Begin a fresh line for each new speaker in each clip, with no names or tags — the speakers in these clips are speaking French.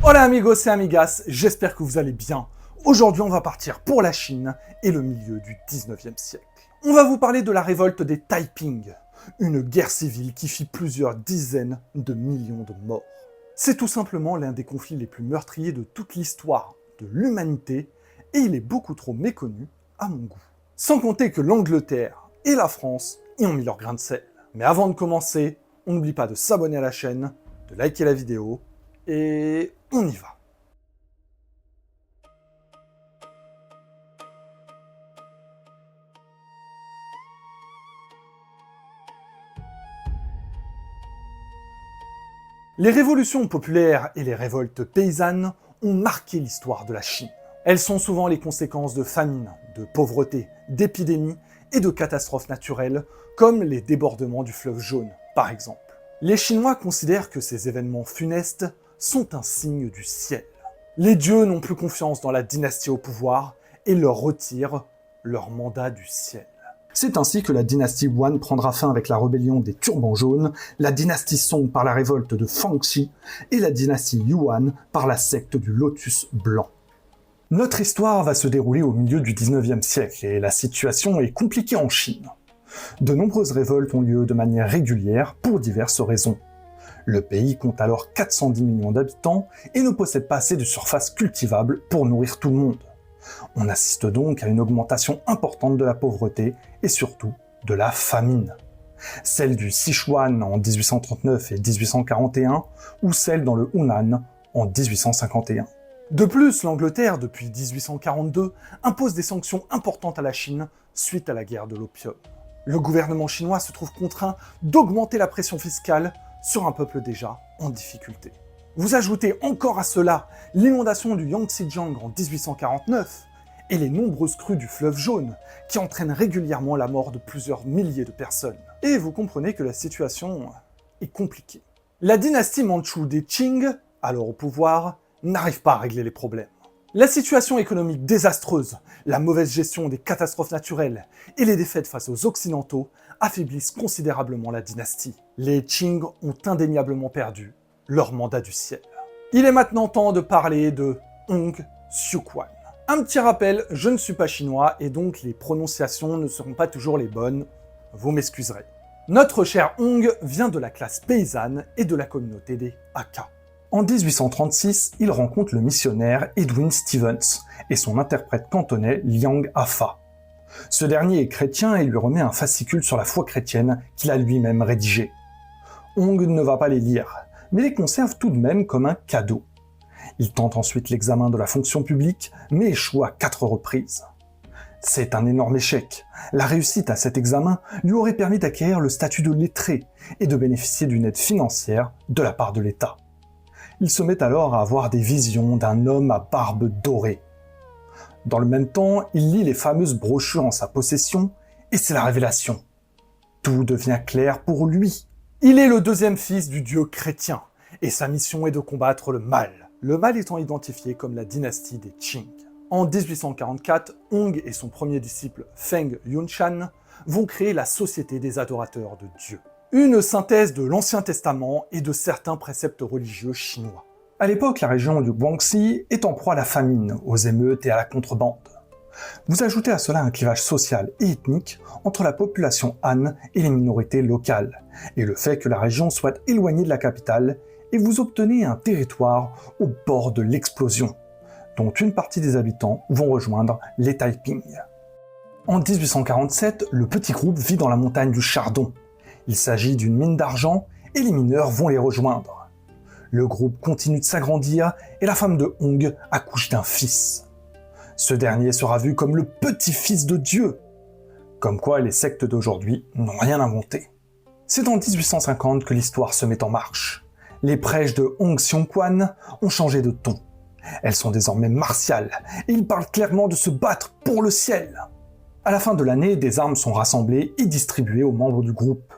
Hola amigos et amigas, j'espère que vous allez bien. Aujourd'hui on va partir pour la Chine et le milieu du 19e siècle. On va vous parler de la révolte des Taiping, une guerre civile qui fit plusieurs dizaines de millions de morts. C'est tout simplement l'un des conflits les plus meurtriers de toute l'histoire de l'humanité et il est beaucoup trop méconnu à mon goût. Sans compter que l'Angleterre et la France y ont mis leur grain de sel. Mais avant de commencer, on n'oublie pas de s'abonner à la chaîne, de liker la vidéo, et on y va. Les révolutions populaires et les révoltes paysannes ont marqué l'histoire de la Chine. Elles sont souvent les conséquences de famines, de pauvreté, d'épidémies et de catastrophes naturelles, comme les débordements du fleuve Jaune, par exemple. Les Chinois considèrent que ces événements funestes sont un signe du ciel. Les dieux n'ont plus confiance dans la dynastie au pouvoir et leur retirent leur mandat du ciel. C'est ainsi que la dynastie Yuan prendra fin avec la rébellion des Turbans Jaunes, la dynastie Song par la révolte de Fangxi et la dynastie Yuan par la secte du Lotus Blanc. Notre histoire va se dérouler au milieu du 19e siècle et la situation est compliquée en Chine. De nombreuses révoltes ont lieu de manière régulière pour diverses raisons. Le pays compte alors 410 millions d'habitants et ne possède pas assez de surface cultivable pour nourrir tout le monde. On assiste donc à une augmentation importante de la pauvreté et surtout de la famine. Celle du Sichuan en 1839 et 1841 ou celle dans le Hunan en 1851. De plus, l'Angleterre, depuis 1842, impose des sanctions importantes à la Chine suite à la guerre de l'opium. Le gouvernement chinois se trouve contraint d'augmenter la pression fiscale sur un peuple déjà en difficulté. Vous ajoutez encore à cela l'inondation du Yangtze-Kiang en 1849 et les nombreuses crues du fleuve Jaune qui entraînent régulièrement la mort de plusieurs milliers de personnes. Et vous comprenez que la situation est compliquée. La dynastie mandchoue des Qing, alors au pouvoir, n'arrive pas à régler les problèmes. La situation économique désastreuse, la mauvaise gestion des catastrophes naturelles et les défaites face aux Occidentaux affaiblissent considérablement la dynastie. Les Qing ont indéniablement perdu leur mandat du ciel. Il est maintenant temps de parler de Hong Xiuquan. Un petit rappel, je ne suis pas chinois et donc les prononciations ne seront pas toujours les bonnes, vous m'excuserez. Notre cher Hong vient de la classe paysanne et de la communauté des Hakka. En 1836, il rencontre le missionnaire Edwin Stevens et son interprète cantonais Liang Afa. Ce dernier est chrétien et lui remet un fascicule sur la foi chrétienne qu'il a lui-même rédigé. Hong ne va pas les lire, mais les conserve tout de même comme un cadeau. Il tente ensuite l'examen de la fonction publique, mais échoue à 4 reprises. C'est un énorme échec. La réussite à cet examen lui aurait permis d'acquérir le statut de lettré et de bénéficier d'une aide financière de la part de l'État. Il se met alors à avoir des visions d'un homme à barbe dorée. Dans le même temps, il lit les fameuses brochures en sa possession, et c'est la révélation. Tout devient clair pour lui. Il est le deuxième fils du dieu chrétien, et sa mission est de combattre le mal étant identifié comme la dynastie des Qing. En 1844, Hong et son premier disciple Feng Yunshan vont créer la Société des adorateurs de Dieu. Une synthèse de l'Ancien Testament et de certains préceptes religieux chinois. À l'époque, la région du Guangxi est en proie à la famine, aux émeutes et à la contrebande. Vous ajoutez à cela un clivage social et ethnique entre la population Han et les minorités locales, et le fait que la région soit éloignée de la capitale, et vous obtenez un territoire au bord de l'explosion, dont une partie des habitants vont rejoindre les Taiping. En 1847, le petit groupe vit dans la montagne du Chardon. Il s'agit d'une mine d'argent et les mineurs vont les rejoindre. Le groupe continue de s'agrandir et la femme de Hong accouche d'un fils. Ce dernier sera vu comme le petit-fils de Dieu. Comme quoi les sectes d'aujourd'hui n'ont rien inventé. C'est en 1850 que l'histoire se met en marche. Les prêches de Hong Xiuquan ont changé de ton. Elles sont désormais martiales et ils parlent clairement de se battre pour le ciel. À la fin de l'année, des armes sont rassemblées et distribuées aux membres du groupe.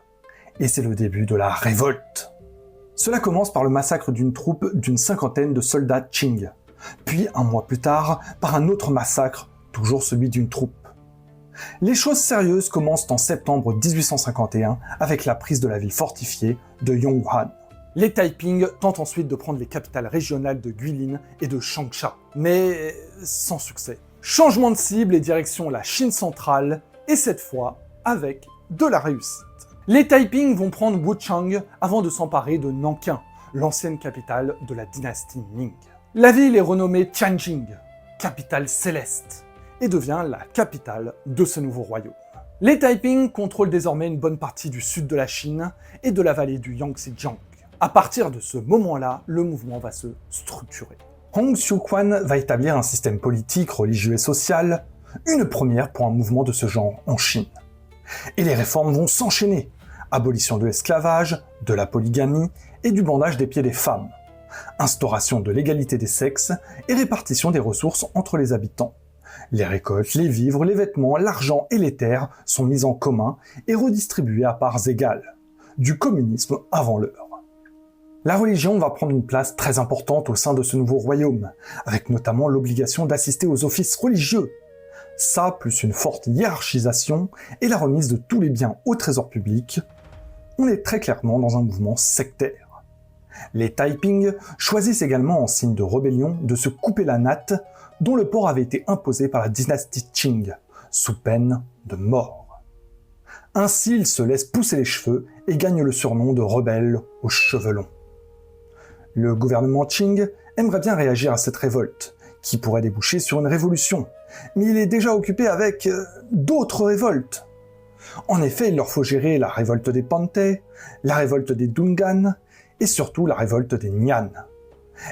Et c'est le début de la révolte. Cela commence par le massacre d'une troupe d'une 50aine de soldats Qing, puis un mois plus tard par un autre massacre, toujours celui d'une troupe. Les choses sérieuses commencent en septembre 1851 avec la prise de la ville fortifiée de Yonghuan. Les Taiping tentent ensuite de prendre les capitales régionales de Guilin et de Changsha, mais sans succès. Changement de cible et direction la Chine centrale, et cette fois avec de la réussite. Les Taiping vont prendre Wuchang avant de s'emparer de Nankin, l'ancienne capitale de la dynastie Ming. La ville est renommée Tianjin, capitale céleste, et devient la capitale de ce nouveau royaume. Les Taiping contrôlent désormais une bonne partie du sud de la Chine et de la vallée du Yangtze-Jiang. À partir de ce moment-là, le mouvement va se structurer. Hong Xiuquan va établir un système politique, religieux et social, une première pour un mouvement de ce genre en Chine. Et les réformes vont s'enchaîner. Abolition de l'esclavage, de la polygamie et du bandage des pieds des femmes. Instauration de l'égalité des sexes et répartition des ressources entre les habitants. Les récoltes, les vivres, les vêtements, l'argent et les terres sont mis en commun et redistribués à parts égales. Du communisme avant l'heure. La religion va prendre une place très importante au sein de ce nouveau royaume, avec notamment l'obligation d'assister aux offices religieux. Ça, plus une forte hiérarchisation et la remise de tous les biens au trésor public, on est très clairement dans un mouvement sectaire. Les Taiping choisissent également en signe de rébellion de se couper la natte dont le port avait été imposé par la dynastie Qing, sous peine de mort. Ainsi, ils se laissent pousser les cheveux et gagnent le surnom de rebelles aux cheveux longs. Le gouvernement Qing aimerait bien réagir à cette révolte, qui pourrait déboucher sur une révolution, mais il est déjà occupé avec d'autres révoltes. En effet, il leur faut gérer la révolte des Panteh, la révolte des Dungan, et surtout la révolte des Nian.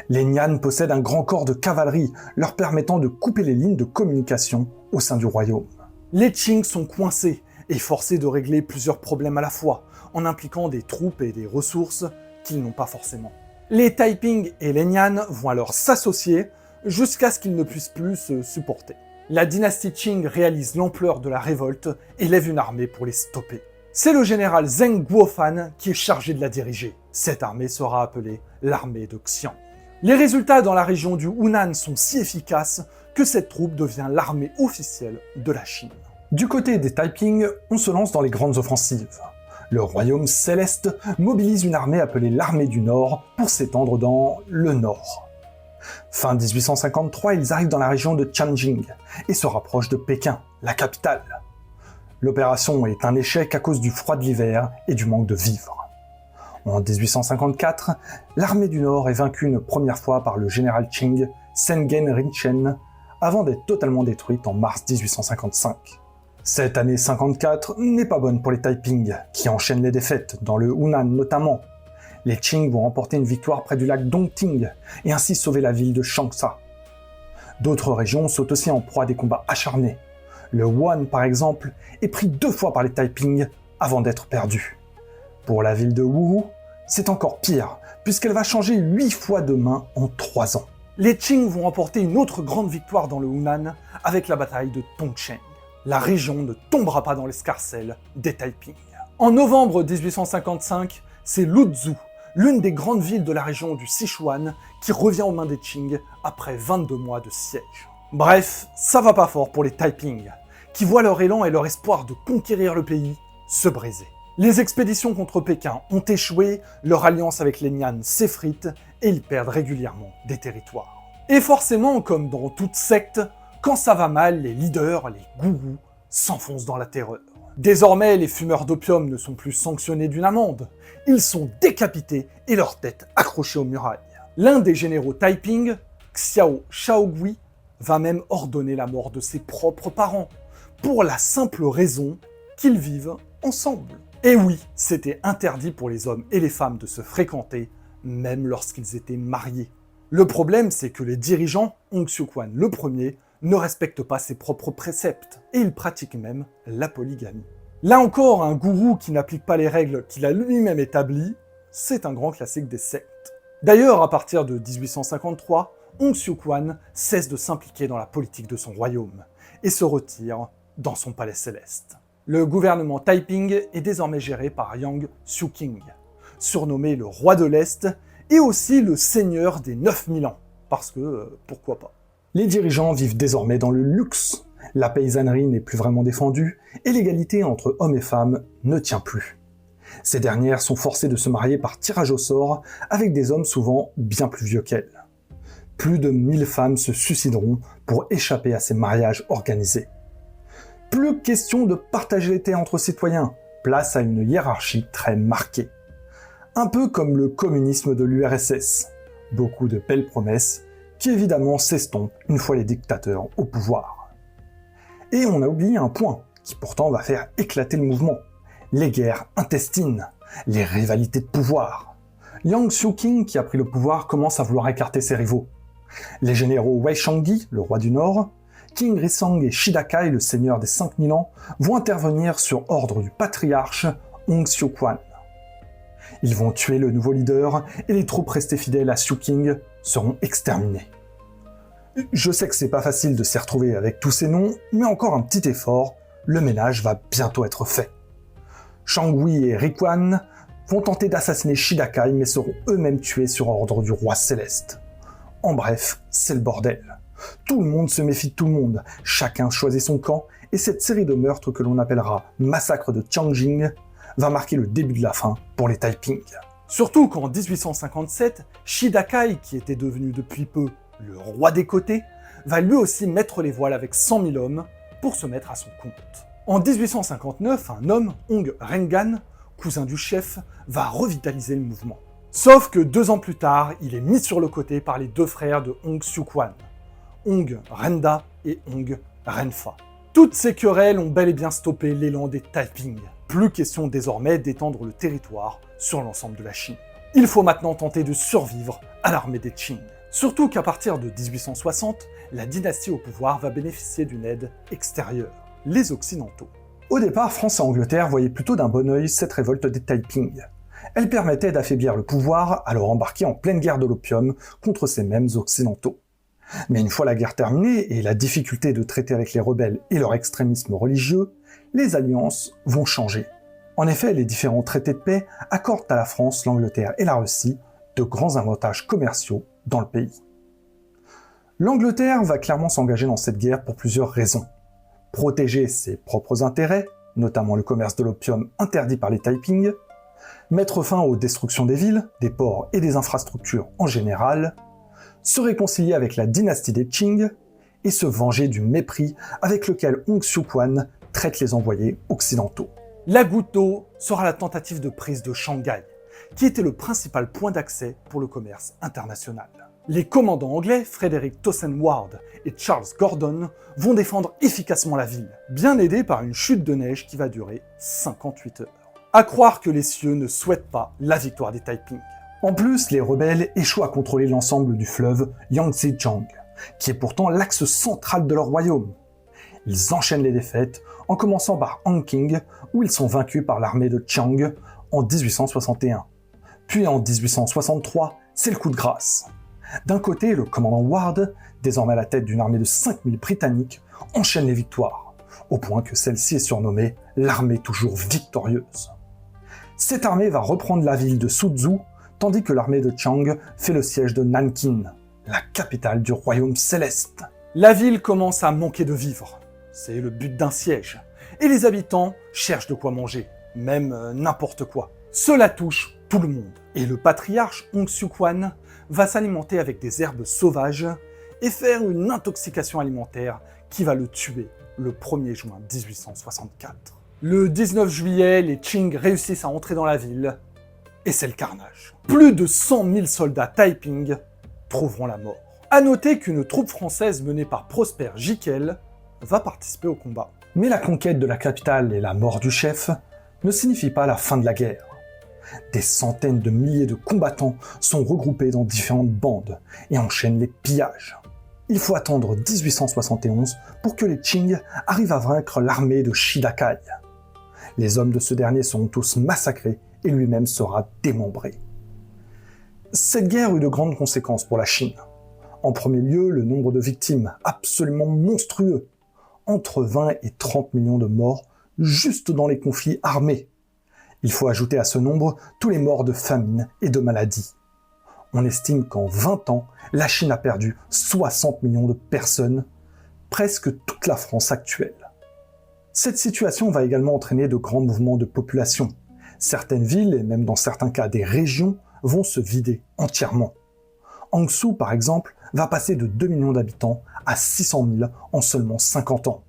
Les Nian possèdent un grand corps de cavalerie, leur permettant de couper les lignes de communication au sein du royaume. Les Qing sont coincés et forcés de régler plusieurs problèmes à la fois, en impliquant des troupes et des ressources qu'ils n'ont pas forcément. Les Taiping et les Nian vont alors s'associer jusqu'à ce qu'ils ne puissent plus se supporter. La dynastie Qing réalise l'ampleur de la révolte et lève une armée pour les stopper. C'est le général Zheng Guofan qui est chargé de la diriger. Cette armée sera appelée l'armée de Xian. Les résultats dans la région du Hunan sont si efficaces que cette troupe devient l'armée officielle de la Chine. Du côté des Taiping, on se lance dans les grandes offensives. Le royaume céleste mobilise une armée appelée l'armée du Nord pour s'étendre dans le Nord. Fin 1853, ils arrivent dans la région de Tianjin et se rapprochent de Pékin, la capitale. L'opération est un échec à cause du froid de l'hiver et du manque de vivres. En 1854, l'armée du Nord est vaincue une première fois par le général Qing, Sengen Rinchen, avant d'être totalement détruite en mars 1855. Cette année 54 n'est pas bonne pour les Taiping, qui enchaînent les défaites, dans le Hunan notamment. Les Qing vont remporter une victoire près du lac Dongting, et ainsi sauver la ville de Changsha. D'autres régions sont aussi en proie à des combats acharnés. Le Wuhan, par exemple, est pris 2 fois par les Taiping avant d'être perdu. Pour la ville de Wuhu, c'est encore pire, puisqu'elle va changer 8 fois de main en 3 ans. Les Qing vont remporter une autre grande victoire dans le Hunan avec la bataille de Tongcheng. La région ne tombera pas dans l'escarcelle des Taiping. En novembre 1855, c'est Luzhu, l'une des grandes villes de la région du Sichuan, qui revient aux mains des Qing après 22 mois de siège. Bref, ça va pas fort pour les Taiping, qui voient leur élan et leur espoir de conquérir le pays se briser. Les expéditions contre Pékin ont échoué, leur alliance avec les Nian s'effrite et ils perdent régulièrement des territoires. Et forcément, comme dans toute secte, quand ça va mal, les leaders, les gourous, s'enfoncent dans la terreur. Désormais, les fumeurs d'opium ne sont plus sanctionnés d'une amende. Ils sont décapités et leurs têtes accrochées aux murailles. L'un des généraux Taiping, Xiao Shaogui, va même ordonner la mort de ses propres parents, pour la simple raison qu'ils vivent ensemble. Et oui, c'était interdit pour les hommes et les femmes de se fréquenter, même lorsqu'ils étaient mariés. Le problème, c'est que les dirigeants, Hong Xiuquan le premier, ne respectent pas ses propres préceptes, et il pratique même la polygamie. Là encore, un gourou qui n'applique pas les règles qu'il a lui-même établies, c'est un grand classique des sectes. D'ailleurs, à partir de 1853, Hong Xiuquan cesse de s'impliquer dans la politique de son royaume, et se retire dans son palais céleste. Le gouvernement Taiping est désormais géré par Yang Xiuqing, surnommé le roi de l'Est, et aussi le seigneur des 9000 ans, parce que pourquoi pas. Les dirigeants vivent désormais dans le luxe, la paysannerie n'est plus vraiment défendue, et l'égalité entre hommes et femmes ne tient plus. Ces dernières sont forcées de se marier par tirage au sort avec des hommes souvent bien plus vieux qu'elles. Plus de 1000 femmes se suicideront pour échapper à ces mariages organisés. Plus question de partager les terres entre citoyens, place à une hiérarchie très marquée. Un peu comme le communisme de l'URSS. Beaucoup de belles promesses qui évidemment s'estompent une fois les dictateurs au pouvoir. Et on a oublié un point qui pourtant va faire éclater le mouvement. Les guerres intestines, les rivalités de pouvoir. Yang Xiuqing, qui a pris le pouvoir, commence à vouloir écarter ses rivaux. Les généraux Wei Shangyi, le roi du Nord, Qing Risong et Shida Kai, le seigneur des 5000 ans, vont intervenir sur ordre du patriarche Hong Xiuquan. Ils vont tuer le nouveau leader et les troupes restées fidèles à Xiuqing seront exterminées. Je sais que c'est pas facile de s'y retrouver avec tous ces noms, mais encore un petit effort, le ménage va bientôt être fait. Shanghui et Riquan vont tenter d'assassiner Shida Kai, mais seront eux-mêmes tués sur ordre du roi céleste. En bref, c'est le bordel. Tout le monde se méfie de tout le monde, chacun choisit son camp, et cette série de meurtres que l'on appellera massacre de Tianjin va marquer le début de la fin pour les Taiping. Surtout qu'en 1857, Shida Kai, qui était devenu depuis peu le roi des côtés, va lui aussi mettre les voiles avec 100 000 hommes pour se mettre à son compte. En 1859, un homme, Hong Rengan, cousin du chef, va revitaliser le mouvement. Sauf que 2 ans plus tard, il est mis sur le côté par les 2 frères de Hong Xiuquan, Hong Renda et Hong Renfa. Toutes ces querelles ont bel et bien stoppé l'élan des Taiping. Plus question désormais d'étendre le territoire sur l'ensemble de la Chine. Il faut maintenant tenter de survivre à l'armée des Qing. Surtout qu'à partir de 1860, la dynastie au pouvoir va bénéficier d'une aide extérieure, les Occidentaux. Au départ, France et Angleterre voyaient plutôt d'un bon œil cette révolte des Taiping. Elle permettait d'affaiblir le pouvoir, alors embarqué en pleine guerre de l'opium contre ces mêmes Occidentaux. Mais une fois la guerre terminée et la difficulté de traiter avec les rebelles et leur extrémisme religieux, les alliances vont changer. En effet, les différents traités de paix accordent à la France, l'Angleterre et la Russie de grands avantages commerciaux dans le pays. L'Angleterre va clairement s'engager dans cette guerre pour plusieurs raisons. Protéger ses propres intérêts, notamment le commerce de l'opium interdit par les Taiping, mettre fin aux destructions des villes, des ports et des infrastructures en général, se réconcilier avec la dynastie des Qing et se venger du mépris avec lequel Hong Xiuquan traite les envoyés occidentaux. La goutte d'eau sera la tentative de prise de Shanghai, qui était le principal point d'accès pour le commerce international. Les commandants anglais, Frederick Townsend Ward et Charles Gordon, vont défendre efficacement la ville, bien aidés par une chute de neige qui va durer 58 heures. À croire que les cieux ne souhaitent pas la victoire des Taiping. En plus, les rebelles échouent à contrôler l'ensemble du fleuve Yangtze-Jiang, qui est pourtant l'axe central de leur royaume. Ils enchaînent les défaites, en commençant par Anqing, où ils sont vaincus par l'armée de Chiang en 1861. Puis en 1863, c'est le coup de grâce. D'un côté, le commandant Ward, désormais à la tête d'une armée de 5000 Britanniques, enchaîne les victoires, au point que celle-ci est surnommée l'armée toujours victorieuse. Cette armée va reprendre la ville de Suzhou, tandis que l'armée de Chiang fait le siège de Nankin, la capitale du royaume céleste. La ville commence à manquer de vivres, c'est le but d'un siège, et les habitants cherchent de quoi manger, même n'importe quoi. Cela touche tout le monde, et le patriarche Hong Xiuquan va s'alimenter avec des herbes sauvages et faire une intoxication alimentaire qui va le tuer le 1er juin 1864. Le 19 juillet, les Qing réussissent à entrer dans la ville, et c'est le carnage. Plus de 100 000 soldats Taiping trouveront la mort. À noter qu'une troupe française menée par Prosper Giquel va participer au combat. Mais la conquête de la capitale et la mort du chef ne signifient pas la fin de la guerre. Des centaines de milliers de combattants sont regroupés dans différentes bandes et enchaînent les pillages. Il faut attendre 1871 pour que les Qing arrivent à vaincre l'armée de Shida Kai. Les hommes de ce dernier seront tous massacrés et lui-même sera démembré. Cette guerre eut de grandes conséquences pour la Chine. En premier lieu, le nombre de victimes absolument monstrueux, entre 20 et 30 millions de morts juste dans les conflits armés. Il faut ajouter à ce nombre tous les morts de famine et de maladie. On estime qu'en 20 ans, la Chine a perdu 60 millions de personnes, presque toute la France actuelle. Cette situation va également entraîner de grands mouvements de population. Certaines villes, et même dans certains cas des régions, vont se vider entièrement. Hangzhou, par exemple, va passer de 2 millions d'habitants à 600 000 en seulement 50 ans.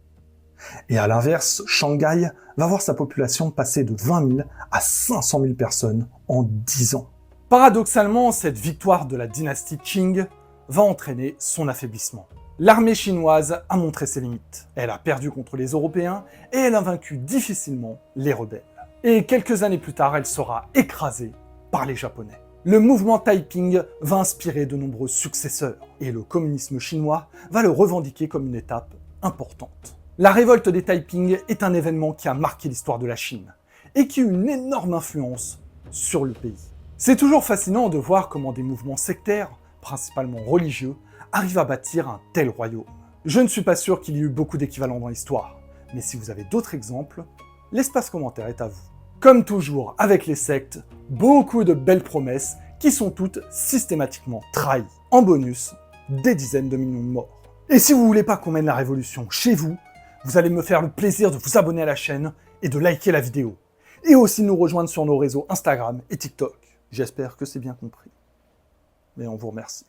Et à l'inverse, Shanghai va voir sa population passer de 20 000 à 500 000 personnes en 10 ans. Paradoxalement, cette victoire de la dynastie Qing va entraîner son affaiblissement. L'armée chinoise a montré ses limites. Elle a perdu contre les Européens et elle a vaincu difficilement les rebelles. Et quelques années plus tard, elle sera écrasée par les Japonais. Le mouvement Taiping va inspirer de nombreux successeurs et le communisme chinois va le revendiquer comme une étape importante. La révolte des Taiping est un événement qui a marqué l'histoire de la Chine et qui a eu une énorme influence sur le pays. C'est toujours fascinant de voir comment des mouvements sectaires, principalement religieux, arrivent à bâtir un tel royaume. Je ne suis pas sûr qu'il y ait eu beaucoup d'équivalents dans l'histoire, mais si vous avez d'autres exemples, l'espace commentaire est à vous. Comme toujours avec les sectes, beaucoup de belles promesses qui sont toutes systématiquement trahies. En bonus, des dizaines de millions de morts. Et si vous voulez pas qu'on mène la révolution chez vous, vous allez me faire le plaisir de vous abonner à la chaîne et de liker la vidéo. Et aussi nous rejoindre sur nos réseaux Instagram et TikTok. J'espère que c'est bien compris. Mais on vous remercie.